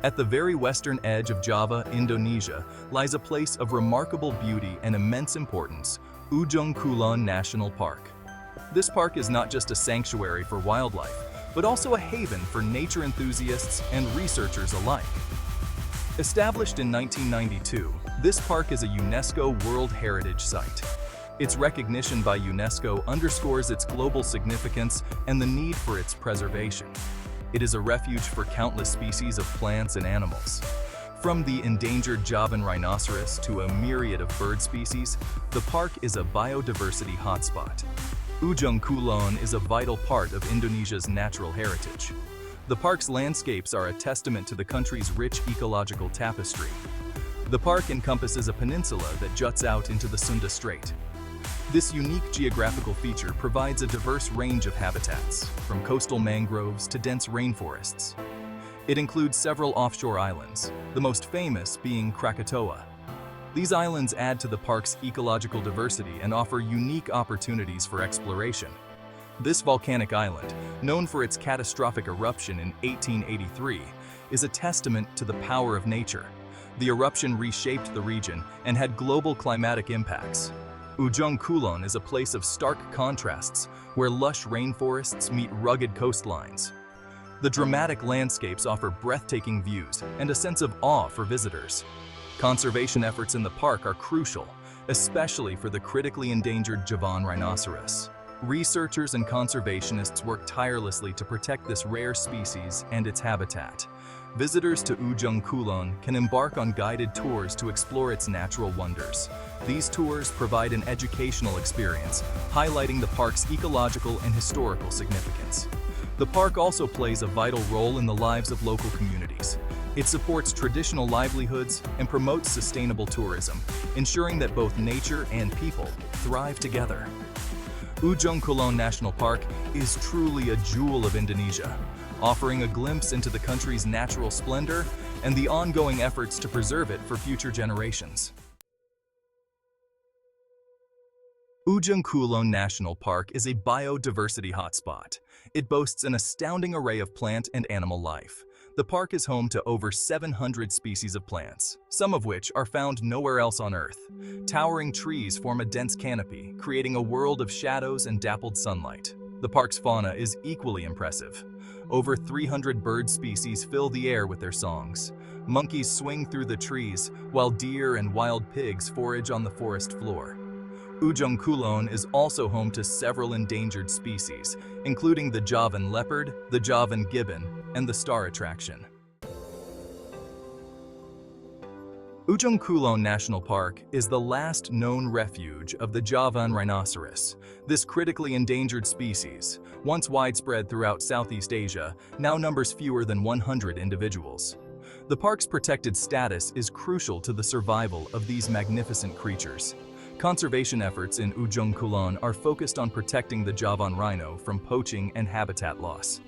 At the very western edge of Java, Indonesia, lies a place of remarkable beauty and immense importance, Ujung Kulon National Park. This park is not just a sanctuary for wildlife, but also a haven for nature enthusiasts and researchers alike. Established in 1992, this park is a UNESCO World Heritage Site. Its recognition by UNESCO underscores its global significance and the need for its preservation. It is a refuge for countless species of plants and animals. From the endangered Javan rhinoceros to a myriad of bird species, the park is a biodiversity hotspot. Ujung Kulon is a vital part of Indonesia's natural heritage. The park's landscapes are a testament to the country's rich ecological tapestry. The park encompasses a peninsula that juts out into the Sunda Strait. This unique geographical feature provides a diverse range of habitats, from coastal mangroves to dense rainforests. It includes several offshore islands, the most famous being Krakatoa. These islands add to the park's ecological diversity and offer unique opportunities for exploration. This volcanic island, known for its catastrophic eruption in 1883, is a testament to the power of nature. The eruption reshaped the region and had global climatic impacts. Ujung Kulon is a place of stark contrasts, where lush rainforests meet rugged coastlines. The dramatic landscapes offer breathtaking views and a sense of awe for visitors. Conservation efforts in the park are crucial, especially for the critically endangered Javan rhinoceros. Researchers and conservationists work tirelessly to protect this rare species and its habitat. Visitors to Ujung Kulon can embark on guided tours to explore its natural wonders. These tours provide an educational experience, highlighting the park's ecological and historical significance. The park also plays a vital role in the lives of local communities. It supports traditional livelihoods and promotes sustainable tourism, ensuring that both nature and people thrive together. Ujung Kulon National Park is truly a jewel of Indonesia, offering a glimpse into the country's natural splendor and the ongoing efforts to preserve it for future generations. Ujung Kulon National Park is a biodiversity hotspot. It boasts an astounding array of plant and animal life. The park is home to over 700 species of plants, some of which are found nowhere else on Earth. Towering trees form a dense canopy, creating a world of shadows and dappled sunlight. The park's fauna is equally impressive. Over 300 bird species fill the air with their songs. Monkeys swing through the trees, while deer and wild pigs forage on the forest floor. Ujung Kulon is also home to several endangered species, including the Javan leopard, the Javan gibbon, and the star attraction. Ujung Kulon National Park is the last known refuge of the Javan rhinoceros. This critically endangered species, once widespread throughout Southeast Asia, now numbers fewer than 100 individuals. The park's protected status is crucial to the survival of these magnificent creatures. Conservation efforts in Ujung Kulon are focused on protecting the Javan rhino from poaching and habitat loss.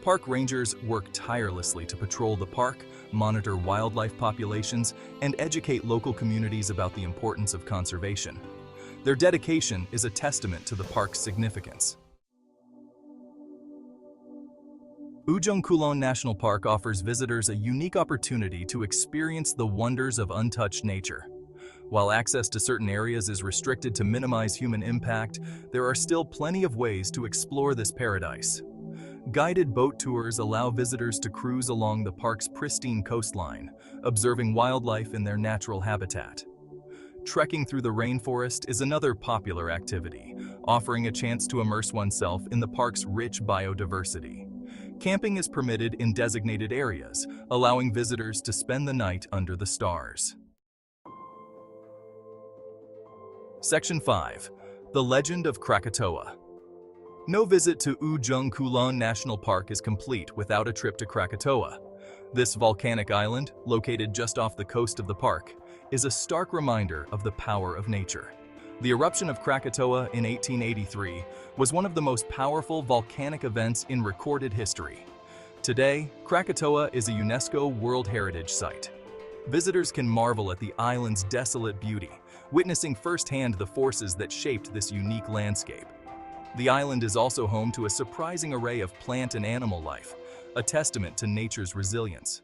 Park rangers work tirelessly to patrol the park, monitor wildlife populations, and educate local communities about the importance of conservation. Their dedication is a testament to the park's significance. Ujung Kulon National Park offers visitors a unique opportunity to experience the wonders of untouched nature. While access to certain areas is restricted to minimize human impact, there are still plenty of ways to explore this paradise. Guided boat tours allow visitors to cruise along the park's pristine coastline, observing wildlife in their natural habitat. Trekking through the rainforest is another popular activity, offering a chance to immerse oneself in the park's rich biodiversity. Camping is permitted in designated areas, allowing visitors to spend the night under the stars. Section 5. The Legend of Krakatoa. No visit to Ujung Kulon National Park is complete without a trip to Krakatoa. This volcanic island, located just off the coast of the park, is a stark reminder of the power of nature. The eruption of Krakatoa in 1883 was one of the most powerful volcanic events in recorded history. Today, Krakatoa is a UNESCO World Heritage Site. Visitors can marvel at the island's desolate beauty, witnessing firsthand the forces that shaped this unique landscape. The island is also home to a surprising array of plant and animal life, a testament to nature's resilience.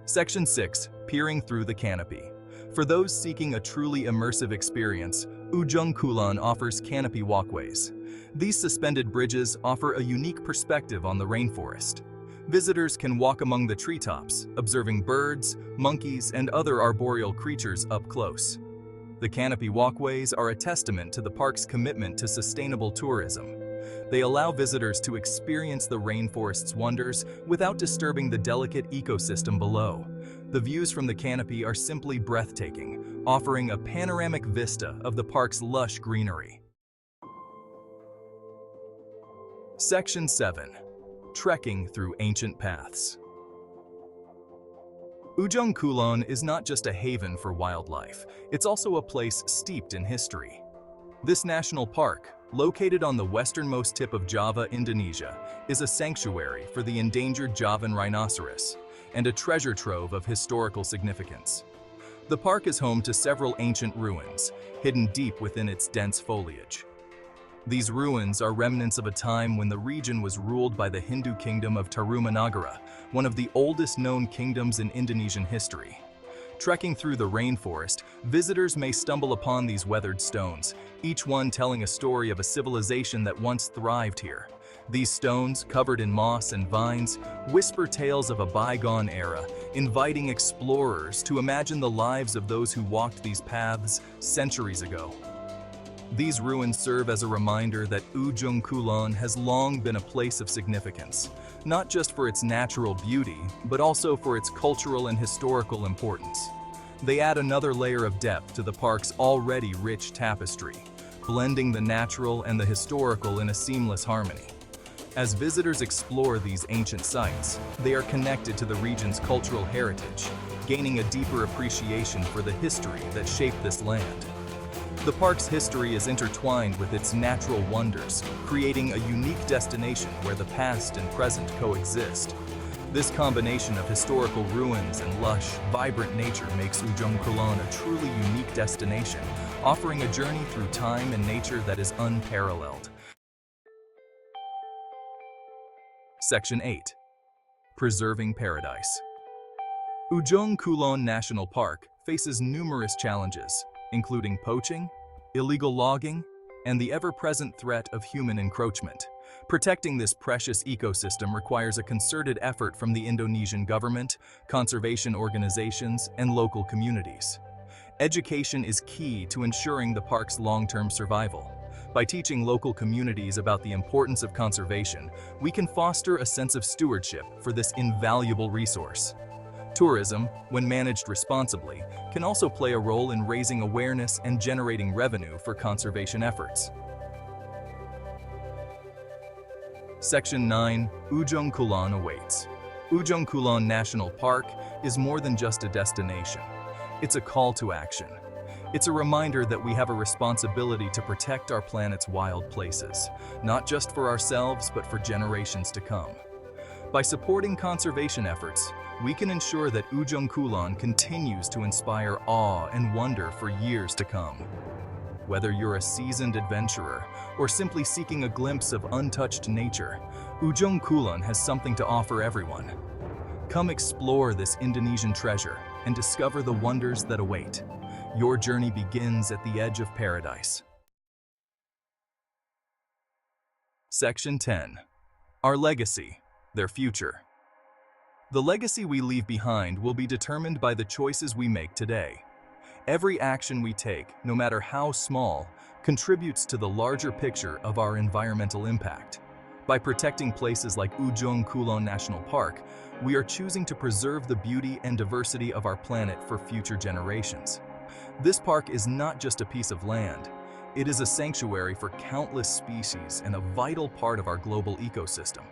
Section 6. Peering through the canopy. For those seeking a truly immersive experience, Ujung Kulon offers canopy walkways. These suspended bridges offer a unique perspective on the rainforest. Visitors can walk among the treetops, observing birds, monkeys, and other arboreal creatures up close. The canopy walkways are a testament to the park's commitment to sustainable tourism. They allow visitors to experience the rainforest's wonders without disturbing the delicate ecosystem below. The views from the canopy are simply breathtaking, offering a panoramic vista of the park's lush greenery. Section 7. Trekking through ancient paths. Ujung Kulon is not just a haven for wildlife, it's also a place steeped in history. This national park, located on the westernmost tip of Java, Indonesia, is a sanctuary for the endangered Javan rhinoceros and a treasure trove of historical significance. The park is home to several ancient ruins, hidden deep within its dense foliage. These ruins are remnants of a time when the region was ruled by the Hindu kingdom of Tarumanagara, one of the oldest known kingdoms in Indonesian history. Trekking through the rainforest, visitors may stumble upon these weathered stones, each one telling a story of a civilization that once thrived here. These stones, covered in moss and vines, whisper tales of a bygone era, inviting explorers to imagine the lives of those who walked these paths centuries ago. These ruins serve as a reminder that Ujung Kulon has long been a place of significance, not just for its natural beauty, but also for its cultural and historical importance. They add another layer of depth to the park's already rich tapestry, blending the natural and the historical in a seamless harmony. As visitors explore these ancient sites, they are connected to the region's cultural heritage, gaining a deeper appreciation for the history that shaped this land. The park's history is intertwined with its natural wonders, creating a unique destination where the past and present coexist. This combination of historical ruins and lush, vibrant nature makes Ujung Kulon a truly unique destination, offering a journey through time and nature that is unparalleled. Section 8. Preserving Paradise. Ujung Kulon National Park faces numerous challenges, including poaching, illegal logging, and the ever-present threat of human encroachment. Protecting this precious ecosystem requires a concerted effort from the Indonesian government, conservation organizations, and local communities. Education is key to ensuring the park's long-term survival. By teaching local communities about the importance of conservation, we can foster a sense of stewardship for this invaluable resource. Tourism, when managed responsibly, can also play a role in raising awareness and generating revenue for conservation efforts. Section 9. Ujung Kulon awaits. Ujung Kulon National Park is more than just a destination. It's a call to action. It's a reminder that we have a responsibility to protect our planet's wild places, not just for ourselves but for generations to come. By supporting conservation efforts, we can ensure that Ujung Kulon continues to inspire awe and wonder for years to come. Whether you're a seasoned adventurer or simply seeking a glimpse of untouched nature, Ujung Kulon has something to offer everyone. Come explore this Indonesian treasure and discover the wonders that await. Your journey begins at the edge of paradise. Section 10. Our legacy, their future. The legacy we leave behind will be determined by the choices we make today. Every action we take, no matter how small, contributes to the larger picture of our environmental impact. By protecting places like Ujung Kulon National Park, we are choosing to preserve the beauty and diversity of our planet for future generations. This park is not just a piece of land. It is a sanctuary for countless species and a vital part of our global ecosystem.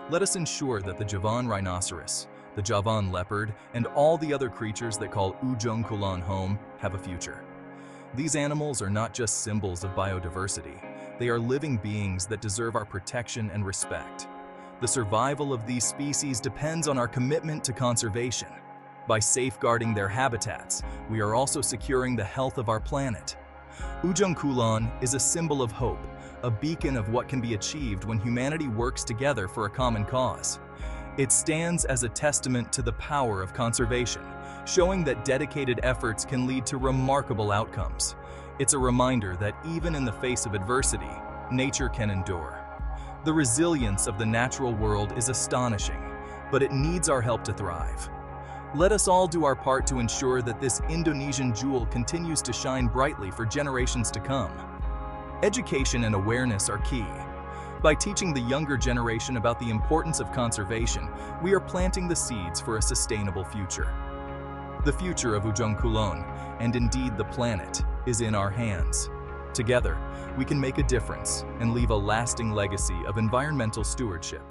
Let us ensure that the Javan rhinoceros, the Javan leopard, and all the other creatures that call Ujung Kulon home have a future. These animals are not just symbols of biodiversity. They are living beings that deserve our protection and respect. The survival of these species depends on our commitment to conservation. By safeguarding their habitats, we are also securing the health of our planet. Ujung Kulon is a symbol of hope, a beacon of what can be achieved when humanity works together for a common cause. It stands as a testament to the power of conservation, showing that dedicated efforts can lead to remarkable outcomes. It's a reminder that even in the face of adversity, nature can endure. The resilience of the natural world is astonishing, but it needs our help to thrive. Let us all do our part to ensure that this Indonesian jewel continues to shine brightly for generations to come. Education and awareness are key. By teaching the younger generation about the importance of conservation, we are planting the seeds for a sustainable future. The future of Ujung Kulon, and indeed the planet, is in our hands. Together, we can make a difference and leave a lasting legacy of environmental stewardship.